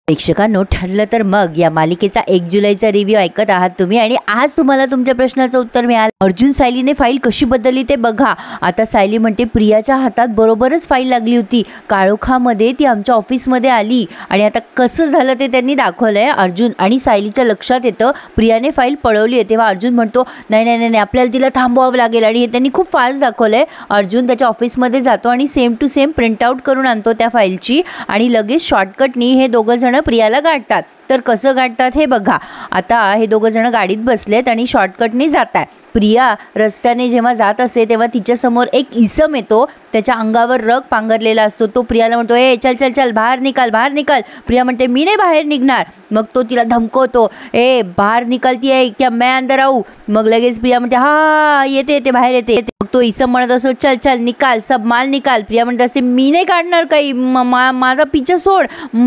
प्रेक्षकांनो, ठरलं तर मग या मालिकेचा 1 जुलैचा रिव्ह्यू ऐकत आहात तुम्ही आणि आज तुम्हाला तुमच्या प्रश्नाचं उत्तर मिळालं. अर्जुन सायलीने फाईल कशी बदलली ते बघा. आता सायली म्हणते प्रियाच्या हातात बरोबरच फाईल लागली होती, काळोखामध्ये ती आमच्या ऑफिसमध्ये आली आणि आता कसं झालं ते त्यांनी दाखवलंय. अर्जुन आणि सायलीच्या लक्षात येतं प्रियाने फाईल पळवली आहे. तेव्हा अर्जुन म्हणतो नाही नाही नाही आपल्याला तिला थांबवावं लागेल आणि हे त्यांनी खूप फास्ट दाखवलंय. अर्जुन त्याच्या ऑफिसमध्ये जातो आणि सेम टू सेम प्रिंटआउट करून आणतो त्या फाईलची आणि लगेच शॉर्टकटनी हे दोघं जण प्रियाला गाठतात. तर कसं गाठतात हे बघा. आता हे दोघं जण गाडीत बसलेत आणि शॉर्टकटने जात आहे. प्रिया रस्त्याने जेव्हा जात असते तेव्हा तिच्यासमोर एक इसम येतो, त्याच्या अंगावर रग पांघरलेला असतो. तो प्रियाला म्हणतो ए चल चल चल बाहेर निकाल बाहेर निकाल. प्रिया म्हणते मी नाही बाहेर निघणार. मग तो तिला धमकवतो ए बाहेर निकालती आहे क्या मैं अंदर आऊ. मग लगेच प्रिया म्हणते हा येते येते बाहेर येते. मग तो इसम म्हणत असतो चल चल निकाल सब माल निकाल. प्रिया म्हणत असते मी नाही काढणार काही, माझा पिछा सोड,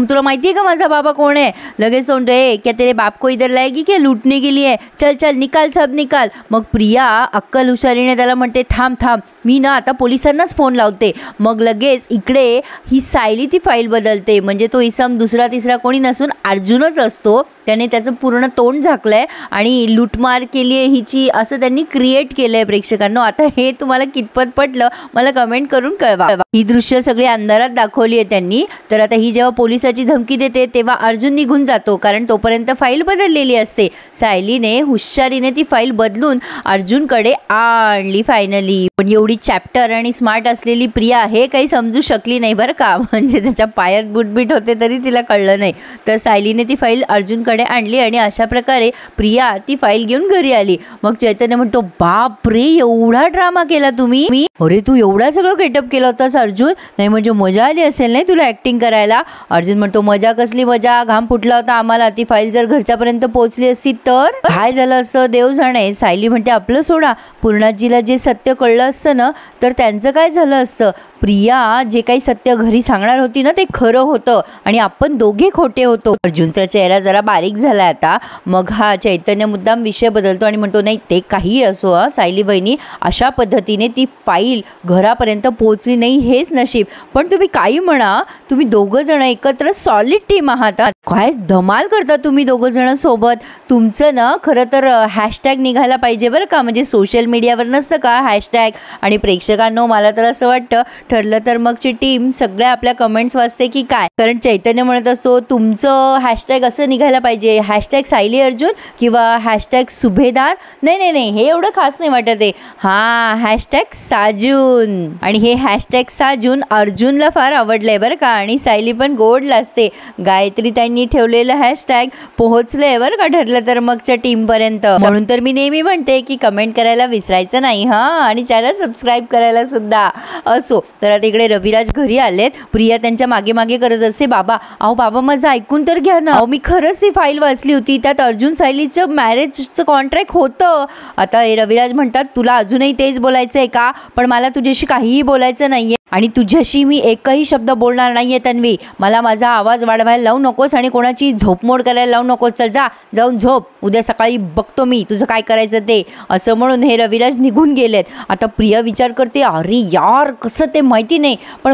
तुला माहिती आहे का माझा बाबा कोण आहे. लगेच तो म्हणतो ए क्या तेरे बाप को इधर लाएगी क्या लूटने के लिए, चल चल निकाल सब निकाल. मग प्रिया अक्कल हुशारीने त्याला म्हणते थांब थांब मी ना आता पोलिसांनाच फोन लावते. मग लगेच इकडे ही सायली ती फाईल बदलते. म्हणजे तो इसम दुसरा तिसरा कोणी नसून अर्जुनच असतो. त्याने त्याचं पूर्ण तोंड झाकलंय आणि लूटमार केली आहे हिची असं त्यांनी क्रिएट केलंय. प्रेक्षकांनो, आता हे तुम्हाला कितपत पटलं मला कमेंट करून कळवा. ही दृश्य सगळी अंधारात दाखवली आहे त्यांनी. तर आता ही जेव्हा पोलिसाची धमकी देते तेव्हा अर्जुन निघून जातो, कारण तोपर्यंत फाईल बदललेली असते. सायलीने हुशारीने ती फाईल बदलून अर्जुनकडे आणली फायनली. पण एवढी चॅप्टर आणि स्मार्ट असलेली प्रिया हे काही समजू शकली नाही बरं का. म्हणजे त्याच्या पायात बुटबीट होते तरी तिला कळलं नाही. तर सायलीने ती फाईल अर्जुनकडे आणली आणि अशा प्रकारे प्रिया ती फाईल घेऊन घरी आली. मग चैतन्य म्हणतो बाप रे एवढा ड्रामा केला तुम्ही. अरे तू एवढा सगळं गेटअप केला होतास अर्जुन, नाही म्हणजे मजा आली असेल नाही तुला ऍक्टिंग करायला. अर्जुन म्हणतो मजा कसली मजा, घाम फुटला होता आम्हाला. ती फाईल जर घरच्यापर्यंत पोहोचली असती तर काय झालं असतं देव जाणे. सायली म्हणते आपलं सोडा, पूर्णाजीला जे सत्य कळलं असतं ना तर त्यांचं काय झालं असतं. प्रिया जे काही सत्य घरी सांगणार होती ना ते खरं होतं आणि आपण दोघे खोटे होतो. अर्जुनचा चेहरा जरा बारीक झाला आता. मग हा चैतन्य मुद्दाम विषय बदलतो आणि म्हणतो नाही ते काही असो सायली बहिणी, अशा पद्धतीने ती फाईल घरापर्यंत पोहोचली नाही हेच नशीब. पण तुम्ही काही म्हणा, तुम्ही दोघं जण एकत्र सॉलिड टीम आहात. काय धमाल करता तुम्ही दोघं जण सोबत. तुमचं ना खरं तर हॅशटॅग निघायला पाहिजे बरं का. म्हणजे सोशल मीडियावर नसतं का हॅशटॅग. आणि प्रेक्षकांनो मला तर असं वाटतं ठरलं तर मगची टीम सगळ्या आपल्या कमेंट्स वाचते की काय. कारण चैतन्य म्हणत असतो तुमचं हॅशटॅग असं निघायला पाहिजे हॅशटॅग सायली अर्जुन किंवा हॅशटॅग सुभेदार. नाही नाही नाही हे एवढं खास नाही वाटत आहे. हा हॅशटॅग साजून. आणि हे हॅशटॅग साजून अर्जुनला फार आवडलंय बरं का. आणि सायली पण गोड लाजते. गायत्री त्यांनी ठेवलेलं हॅशटॅग पोहोचलंय बरं का ठरलं तर मगच्या टीम पर्यंत. म्हणून तर मी नेहमी म्हणते की कमेंट करायला विसरायचं नाही हा, आणि चॅनल सबस्क्राईब करायला सुद्धा. असो तर आता इकडे रविराज घरी आलेत. प्रिया त्यांच्या मागे मागे करत असते बाबा अहो बाबा माझं ऐकून तर घ्या ना. मी खरंच ती फाईल वाचली होती, त्यात अर्जुन सायलीचं मॅरेजचं कॉन्ट्रॅक्ट होतं. आता रविराज म्हणतात तुला अजूनही तेच बोलायचं आहे का. पण मला तुझ्याशी काहीही बोलायचं नाहीये आणि तुझ्याशी मी एकही शब्द बोलणार नाहीये तन्वी. मला माझा आवाज वाढवायला लावू नकोस आणि कोणाची झोपमोड करायला लावू नकोस. चल जा जाऊन झोप, उद्या सकाळी बघतो मी तुझं काय करायचं ते. असं म्हणून हे रविराज निघून गेलेत. आता प्रिया विचार करते अरे यार कसं ते माहिती नाही, पण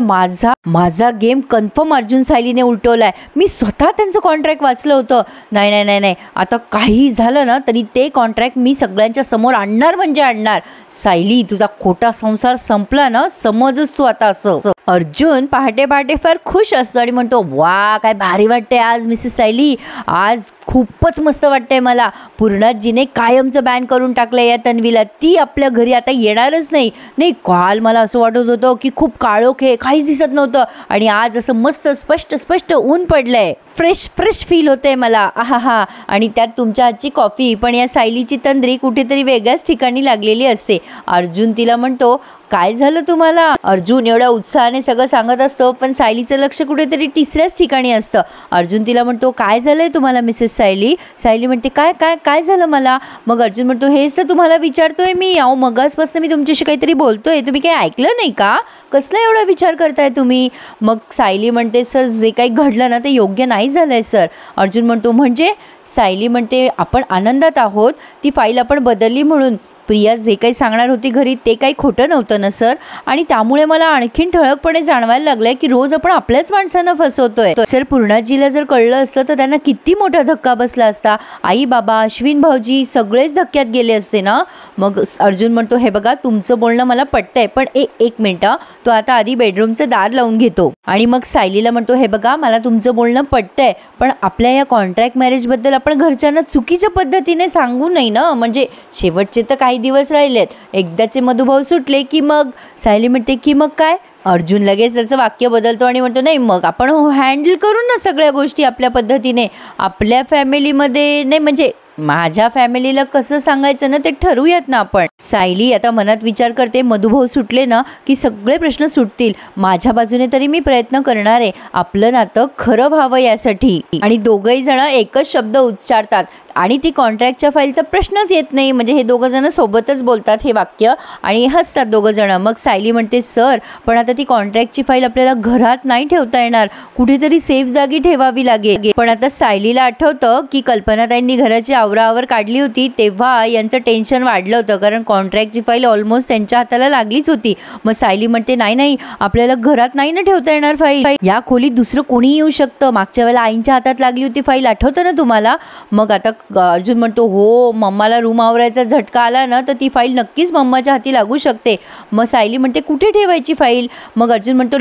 माझा गेम कन्फर्म अर्जुन सायलीने उलटवलाय. मी स्वतः त्यांचं कॉन्ट्रॅक्ट वाचलं होतं. नाही नाही नाही नाही आता काही झालं ना तरी ते कॉन्ट्रॅक्ट मी सगळ्यांच्या समोर आणणार म्हणजे आणणार. सायली तुझा खोटा संसार संपला ना समजच तू आता असं. अर्जुन पहाटे पहाटे फार खुश असतो आणि म्हणतो वा काय भारी वाटते आज मिसेस सायली, आज खूपच मस्त वाटतंय मला. पूर्णाजीने कायमचं बॅन करून टाकलंय या तन्वीला. ती आपल्या घरी आता येणारच नाही. नाही काल मला असं वाटत होतं की खूप काळोख आहे काहीच दिसत नव्हतं आणि आज असं मस्त स्पष्ट स्पष्ट ऊन पडलंय. फ्रेश फ्रेश फील होते मला आहा. आणि त्यात तुमच्या हातची कॉफी. पण या सायलीची तंद्री कुठेतरी वेगळ्याच ठिकाणी लागलेली असते. अर्जुन तिला म्हणतो काय झालं तुम्हाला. अर्जुन एवढ्या उत्साहाने सगळं सांगत असतो पण सायलीचं लक्ष कुठेतरी तिसऱ्याच ठिकाणी असतं. अर्जुन तिला म्हणतो काय झालंय तुम्हाला मिसेस सायली. सायली म्हणते काय काय काय झालं मला. मग अर्जुन म्हणतो हेच तर तुम्हाला विचारतोय मी. अहो मगासपासून मी तुमच्याशी काहीतरी बोलतोय, तुम्ही काही ऐकलं नाही का. कसला एवढा विचार करताय तुम्ही. मग सायली म्हणते सर जे काही घडलं ना ते योग्य नाही झालंय सर. अर्जुन म्हणतो म्हणजे. सायली म्हणते आपण आनंदात आहोत ती फाईल आपण बदलली म्हणून, प्रिया जे काही सांगणार होती घरी ते काही खोटं नव्हतं ना सर, आणि त्यामुळे मला आणखीन ठळकपणे जाणवायला लागलंय की रोज आपण आपल्याच माणसांना फसवतोय. सर पूर्णाजीला जर कळलं असतं तर त्यांना किती मोठा धक्का बसला असता. आई बाबा, अश्विन भाऊजी सगळेच धक्क्यात गेले असते ना. मग अर्जुन म्हणतो, हे बघा तुमचं बोलणं मला पटतंय, पण एक मिनिट, तो आता आधी बेडरूमचं दार लावून घेतो. आणि मग सायलीला म्हणतो, हे बघा मला तुमचं बोलणं पटतंय, पण आपल्या या कॉन्ट्रॅक्ट मॅरेज बद्दल आपण घरच्यांना चुकीच्या पद्धतीने सांगू नये ना. म्हणजे शेवटचे तर काही दिवस राहिलेत, एकदाचे मधुभाऊ सुटले की मग. सायली म्हणते की मग काय. अर्जुन लगेच त्याचं वाक्य बदलतो आणि म्हणतो, नाही मग आपण हँडल करू ना सगळ्या गोष्टी आपल्या पद्धतीने. आपल्या फॅमिलीमध्ये नाही, म्हणजे माझ्या फॅमिलीला कसं सांगायचं ना ते ठरवूयात ना आपण. सायली आता मनात विचार करते, मधुभाऊ सुटले ना की सगळे प्रश्न सुटतील. माझ्या बाजूने तरी मी प्रयत्न करणार आहे आपलं नातं खरं व्हावं यासाठी. आणि दोघंही जण एकच शब्द उच्चारतात आणि ती कॉन्ट्रॅक्टच्या फाईलचा प्रश्नच येत नाही. म्हणजे हे दोघं जण सोबतच बोलतात हे वाक्य आणि हसतात दोघं जण. मग सायली म्हणते, सर पण आता ती कॉन्ट्रॅक्टची फाईल आपल्याला घरात नाही ठेवता येणार, कुठेतरी सेफ जागी ठेवावी लागेल. पण आता सायलीला आठवतं की कल्पनाताईंनी घराची आवरावर काढली होती तेव्हा यांचं टेन्शन वाढलं होतं, कारण कॉन्ट्रॅक्टची फाईल ऑलमोस्ट त्यांच्या हाताला लागलीच होती. मग सायली म्हणते, नाही आपल्याला घरात नाही ना ठेवता येणार फाईल, या खोलीत दुसरं कोणी येऊ शकतं. मागच्या वेळेला आईंच्या हातात लागली होती फाईल, आठवतं ना तुम्हाला. मग आता अर्जुन म्हणतो, हो मम्माला रूम आवरायचा झटका आला ना तर ती फाईल नक्कीच मम्माच्या हाती लागू शकते. मग सायली म्हणते, कुठे ठेवायची फाईल. मग अर्जुन म्हणतो,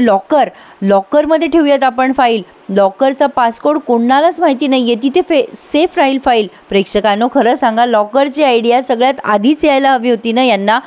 लॉकरमध्ये ठेवूयात आपण फाईल. लॉकरचा पासकोड कोणालाच माहिती नाहीये, तिथे सेफ राहील फाईल. प्रेक्षकांनो खरं सांगा, लॉकरची आयडिया सगळ्यात आधीच यायला हवी होती ना यांना.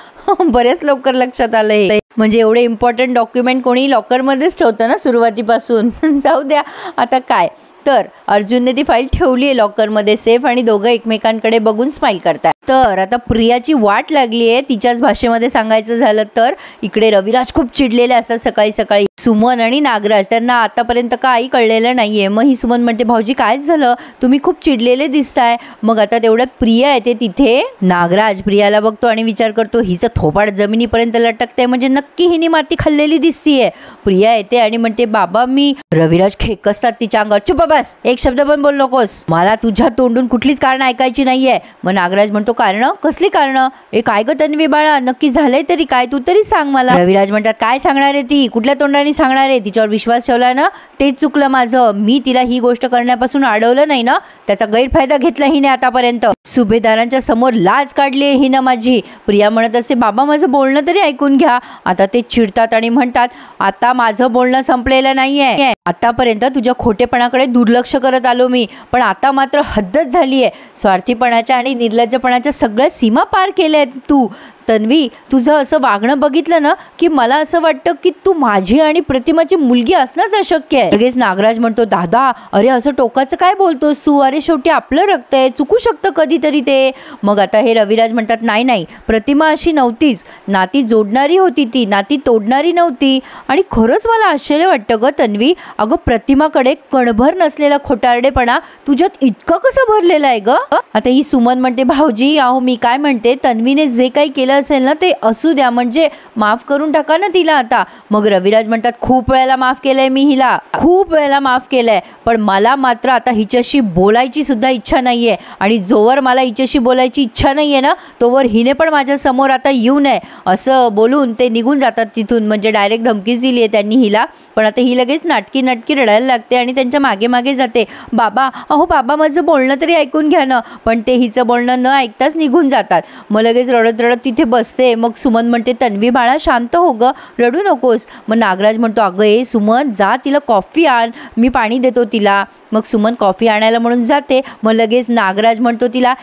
बरेच लवकर लक्षात आलंय. म्हणजे एवढे इम्पॉर्टंट डॉक्युमेंट कोणी लॉकरमध्येच ठेवतं ना सुरुवातीपासून. जाऊ द्या आता काय. तर अर्जुनने ती फाईल ठेवली आहे लॉकरमध्ये सेफ आणि दोघं एकमेकांकडे बघून स्माईल करतात. तर आता प्रियाची वाट लागली आहे. तिच्याच भाषेमध्ये सांगायचं झालं तर इकडे रविराज खूप चिडलेले असतात सकाळी सकाळी. सुमन आणि नागराज त्यांना आतापर्यंत काही कळलेलं नाहीये. मग ही सुमन म्हणते, भाऊजी काय झालं, तुम्ही खूप चिडलेले दिसताय. मग आता तेवढ्यात प्रिया येते तिथे. नागराज प्रियाला बघतो आणि विचार करतो, हिचं थोपाड जमिनीपर्यंत लटकते म्हणजे नक्की हिने माती खाल्लेली दिसतीये. प्रिया येते आणि म्हणते, बाबा मी. रविराज खेकसतात तिच्या अंगावर, चुप बस, एक शब्द पण बोल नकोस, मला तुझ्या तोंडून कुठलीच कारण ऐकायची नाहीये. मग नागराज म्हणतो, कारण कसली कारण, ए काय ग तन्वी बाळा, नक्की झालंय तरी काय, तू तरी सांग मला. रविराज म्हणतात, काय सांगणार आहे ती, कुठल्या तोंडाने सांगणार आहे, तिच्यावर विश्वास ठेवला ना तेच चुकलं माझं. मी तिला ही गोष्ट करण्यापासून अडवलं नाही ना, त्याचा गैरफायदा घेतला हिने आतापर्यंत. सुभेदारांच्या समोर लाज काढली आहे हिनं माझी. प्रिया म्हणत असते, बाबा माझं बोलणं तरी ऐकून घ्या. आता ते चिडतात आणि म्हणतात, आता माझं बोलणं संपलेलं नाहीये. आतापर्यंत तुझ्या खोटेपणाकडे दुर्लक्ष करत आलो मी, पण आता मात्र हद्दच झाली आहे. स्वार्थीपणाच्या आणि निर्लज्जपणाच्या सगळ्या सीमा पार केल्या आहेत तू. तन्वी तुझं असं वागणं बघितलं ना की मला असं वाटतं की तू माझी आणि प्रतिमाची मुलगी असणंच अशक्य आहे. लगेच नागराज म्हणतो, दादा अरे असं टोकाचं काय बोलतोस तू, अरे शेवटी आपलं रक्त आहे, चुकू शकतं कधीतरी ते. मग आता हे रविराज म्हणतात, नाही प्रतिमा अशी नव्हतीच, नाती जोडणारी होती ती, नाती तोडणारी नव्हती. आणि खरंच मला आश्चर्य वाटतं ग तन्वी, अगं प्रतिमाकडे कणभर नसलेला खोटारडेपणा तुझ्यात इतका कसा भरलेला आहे ग. आता ही सुमन म्हणते, भाऊजी अहो मी काय म्हणते, तन्वीने जे काही केलं असेल ना ते असू द्या, म्हणजे माफ करून टाका ना तिला आता. मग रविराज म्हणतात, खूप वेळेला माफ केलंय मी हिला, खूप वेळेला माफ केलंय, पण मला मात्र आता हिच्याशी बोलायची सुद्धा इच्छा नाहीये. आणि जोवर मला हिच्याशी बोलायची इच्छा नाहीये ना तोवर हिने पण माझ्या समोर आता येऊ नये. असं बोलून ते निघून जातात तिथून. म्हणजे डायरेक्ट धमकीच दिली आहे त्यांनी हिला. पण आता ही लगेच नाटकी रडायला लागते आणि त्यांच्या मागे मागे जाते. बाबा अहो बाबा माझं बोलणं तरी ऐकून घ्या ना. पण ते हिचं बोलणं न ऐकताच निघून जातात. मग लगेच रडत तिथे बसते. मग सुमन म्हणते, तन्वी बाळा शांत हो ग, रडू नकोस. मग नागराज म्हणतो, अगं ए सुमन जा तिला कॉफी आण, मी पाणी देतो तिला. मग सुमन कॉफी आणायला म्हणून जाते. मग लगेच नागराज म्हणतो तिला,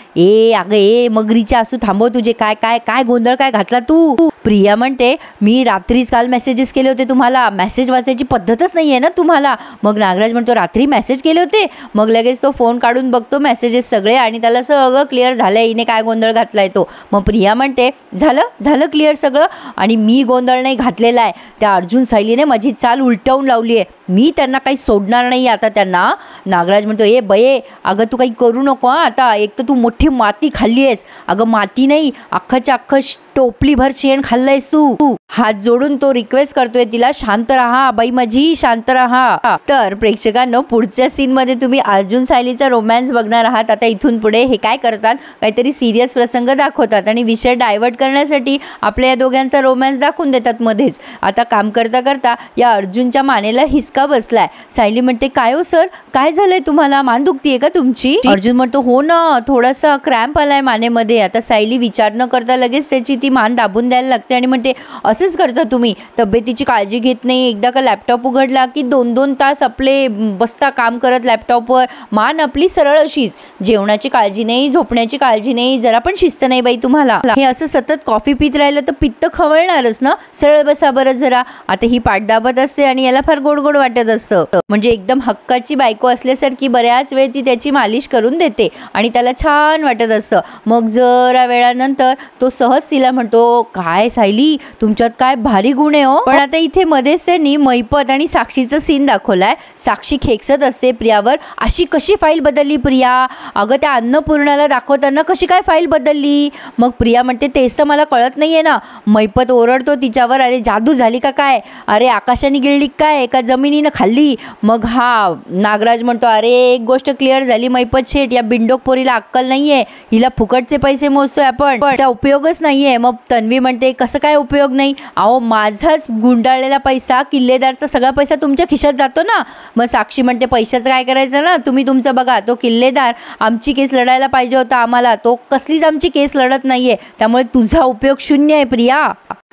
अगं मगरीच्या असू थांबव तुझे, काय गोंधळ काय घातला तू. प्रिया म्हणते, मी रात्रीच काल मेसेजेस केले होते तुम्हाला, मेसेज वाचायची पद्धतच नाहीये ना तुम्हाला. मग नागराज म्हणतो, रात्री मेसेज केले होते. मग लगेच तो फोन काढून बघतो मेसेजेस सगळे आणि त्याला सगळं क्लिअर झालंय हिने काय गोंधळ घातलाय तो. मग प्रिया म्हणते, झालं क्लिअर सगळं, आणि मी गोंधळ नाही घातलेला आहे. त्या अर्जुन सायलीने माझी चाल उलटवून लावली आहे, मी त्यांना काही सोडणार नाही आता त्यांना. नागराज म्हणतो, बये अगं तू काही करू नको आता, एक तर तू मोठी माती खाल्ली आहेस. अगं माती नाही, अख्खाच्या अख्खं टोपलीभर शेण खाल्लंयस तू? हात जोडून तो रिक्वेस्ट करतोय तिला, शांत राहा बाई माझी, शांत राहा. तर प्रेक्षकांनो, पुढच्या सीन मध्ये तुम्ही अर्जुन सायलीचा रोमॅन्स बघणार आहात. आता इथून पुढे हे काय करतात, काहीतरी सिरियस प्रसंग दाखवतात आणि विषय डायव्हर्ट करण्यासाठी आपल्या या दोघांचा रोमॅन्स दाखवून देतात मध्येच. आता काम करता करता या अर्जुनच्या मानेला हिसका बसलाय. सायली म्हणते, काय हो सर, काय झालंय तुम्हाला, मान दुखतीये का तुमची? अर्जुन म्हणतो, हो ना, थोडासा क्रॅम्प आलाय मानेमध्ये. आता सायली विचार न करता लगेच त्याची ती मान दाबून द्यायला लागते आणि म्हणते, असंच करता तुम्ही, तब्येतीची काळजी घेत नाही. एकदा का लॅपटॉप उघडला की 2-2 तास आपले बसता काम करत लॅपटॉपवर. मान आपली सरळ अशीच, जेवणाची काळजी नाही, झोपण्याची काळजी नाही, जरा पण शिस्त नाही बाई तुम्हाला. हे असं सतत कॉफी पीत राहिलं तर पित्त खवळणारच ना, सरळ बसा बरं जरा. आता ही पाठ दाबत असते आणि याला फार गोड गोड वाटत असतं. म्हणजे एकदम हक्काची बायको असल्यासारखी बऱ्याच वेळ ती त्याची मालिश करून देते आणि त्याला छान वाटत असतं. मग जरा वेळानंतर तो सहज तिला म्हणतो, काय सायली, तुमच्यात काय भारी गुण आहे हो. पण आता इथे मध्येच त्यांनी मैपत आणि साक्षीचं सीन दाखवलाय. साक्षी खेकसत असते प्रियावर, अशी कशी फाईल बदलली प्रिया? अगं त्या अन्नपूर्णाला दाखवताना कशी काय फाईल बदलली? मग प्रिया म्हणते, तेच तर मला कळत नाहीये ना. मैपत ओरडतो तिच्यावर, अरे जादू झाली का काय? अरे आकाशाने गिळली काय का जमिनीनं खाल्ली? मग हा नागराज म्हणतो, अरे एक गोष्ट क्लिअर झाली मैपत शेठ, या बिंडोक पोरीला अक्कल नाहीये, हिला फुकटचे पैसे मोजतोय आपण, त्याचा उपयोगच नाहीये. मग तन्वी म्हणते, कसं काय उपयोग नाही? अहो माझाच गुंडाळलेला पैसा, किल्लेदारचा सगळा पैसा तुमच्या खिशात जातो ना. मग साक्षी म्हणते, पैशाचं काय करायचं ना, तुम्ही तुमचं बघा. तो किल्लेदार आमची केस लढायला पाहिजे होता आम्हाला, तो कसलीच आमची केस लढत नाहीये, त्यामुळे तुझा उपयोग शून्य आहे प्रिया.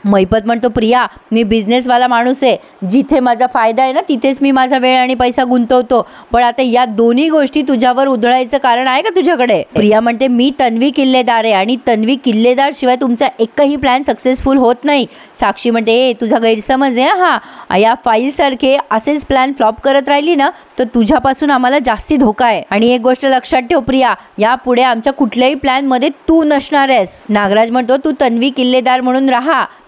मैपत म्हणतो, प्रिया मी बिझनेसवाला माणूस आहे, जिथे माझा फायदा आहे ना तिथेच मी माझा वेळ आणि पैसा गुंतवतो. पण आता या दोन्ही गोष्टी तुझ्यावर उधळायचं कारण आहे का तुझ्याकडे? प्रिया म्हणते, मी तन्वी किल्लेदार आहे आणि तन्वी किल्लेदार शिवाय तुमचा एकही प्लॅन सक्सेसफुल होत नाही. साक्षी म्हणते, ए तुझा गैरसमज आहे हा, या फाईलसारखे असेच प्लॅन फ्लॉप करत राहिली ना तर तुझ्यापासून आम्हाला जास्ती धोका आहे. आणि एक गोष्ट लक्षात ठेव प्रिया, यापुढे आमच्या कुठल्याही प्लॅनमध्ये तू नसणार आहेस. नागराज म्हणतो, तू तन्वी किल्लेदार म्हणून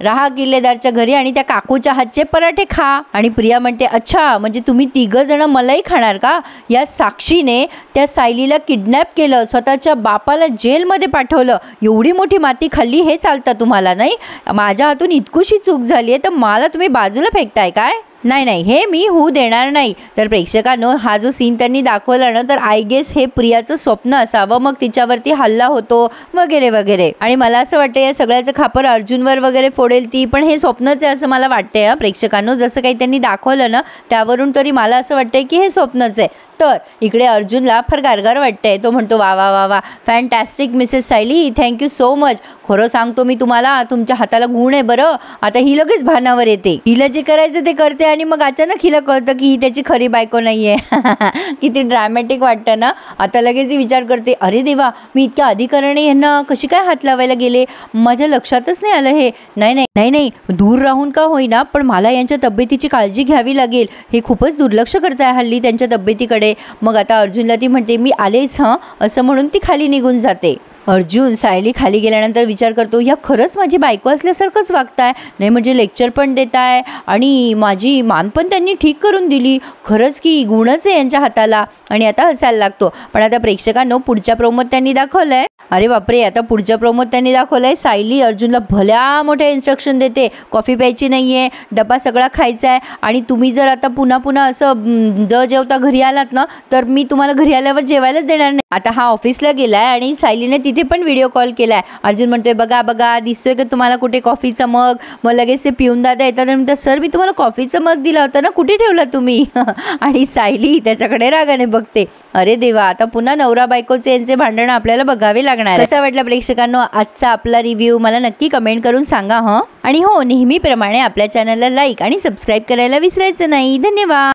राहा किल्लेदारच्या घरी आणि त्या काकूच्या हातचे पराठे खा. आणि प्रिया म्हणते, अच्छा म्हणजे तुम्ही 3 जण मलाही खाणार का? या साक्षीने त्या सायलीला किडनॅप केलं, स्वतःच्या बापाला जेलमध्ये पाठवलं, एवढी मोठी माती खाल्ली, हे चालतं तुम्हाला? नाही, माझ्या हातून इतकुशी चूक झाली आहे तर मला तुम्ही बाजूला फेकताय काय? नाही नाही, हे मी होऊ देणार नाही. तर प्रेक्षकांनो, हा जो सीन त्यांनी दाखवला ना, तर आय गेस हे प्रियाचं स्वप्न असावं. मग तिच्यावरती हल्ला होतो वगैरे वगैरे. आणि मला असं वाटतं या सगळ्याचं खापर अर्जुनवर वगैरे फोडेल ती, पण हे स्वप्नच आहे असं मला वाटतंय प्रेक्षकांनो. जसं काही त्यांनी दाखवलं ना त्यावरून तरी मला असं वाटतंय की हे स्वप्नच आहे. तर इकडे अर्जुनला फार गारगार वाटतंय. तो म्हणतो, वा वा वा वा, fantastic Mrs Sayali, thank you so much. खरं सांगतो मी तुम्हाला, तुमच्या हाताला गुण आहे बरं. आता ही लगेच भानावर येते, हिला जे करायचं ते करते आणि मग अचानक हिला कळतं की ही त्याची खरी बायको नाहीये. किती ड्रॅमॅटिक वाटतं ना. आता लगेच विचार करते, अरे देवा, मी इतक्या अधिकाराने यांना कशी काय हात लावायला गेले, माझ्या लक्षातच नाही आलं हे. नाही नाही नाही नाही, दूर राहून का होईना पण मला यांच्या तब्येतीची काळजी घ्यावी लागेल. हे खूपच दुर्लक्ष करताय हल्ली त्यांच्या तब्येतीकडे. मग आता अर्जुनला ती म्हणते, मी आलेच हं, असं म्हणून ती खाली निघून जाते. अर्जुन सायली खाली गेल्यानंतर विचार करतो, या खरंच माझी बायको असल्यासारखंच वागताय, नाही म्हणजे लेक्चर पण देताय आणि माझी मान पण त्यांनी ठीक करून दिली, खरंच की गुणच आहे यांच्या हाताला. आणि आता हसायला लागतो. पण आता प्रेक्षकांनो, पुढच्या प्रोमोत त्यांनी दाखवलंय, अरे बापरे, आता पुढच्या प्रोमोत त्यांनी दाखवलंय सायली अर्जुनला भल्या मोठ्या इन्स्ट्रक्शन देते, कॉफी प्यायची नाहीये, डबा सगळा खायचा आहे आणि तुम्ही जर आता पुन्हा पुन्हा असं जेवता घरी आलात ना तर मी तुम्हाला घरी आल्यावर जेवायलाच देणार नाही. आता हा ऑफिसला गेलाय आणि सायलीने तिथे पण व्हिडिओ कॉल केलाय. अर्जुन म्हणतोय, बघा बघा, दिसतोय का तुम्हाला कुठे कॉफीचा मग? मग लगेच ते पिऊन दादा येतात आणि म्हणतात, सर मी तुम्हाला कॉफीचा मग दिला होता ना, कुठे ठेवला तुम्ही? आणि सायली त्याच्याकडे रागाने बघते. अरे देवा, आता पुन्हा नवरा बायकोचे यांचे भांडण आपल्याला बघावे लागणार. कसा वाटला प्रेक्षकांनो आजचा आपला रिव्ह्यू? मला नक्की कमेंट करून सांगा हं. आणि हो, नेहमीप्रमाणे आपल्या चॅनलला लाईक आणि सबस्क्राईब करायला विसरायचं नाही. धन्यवाद.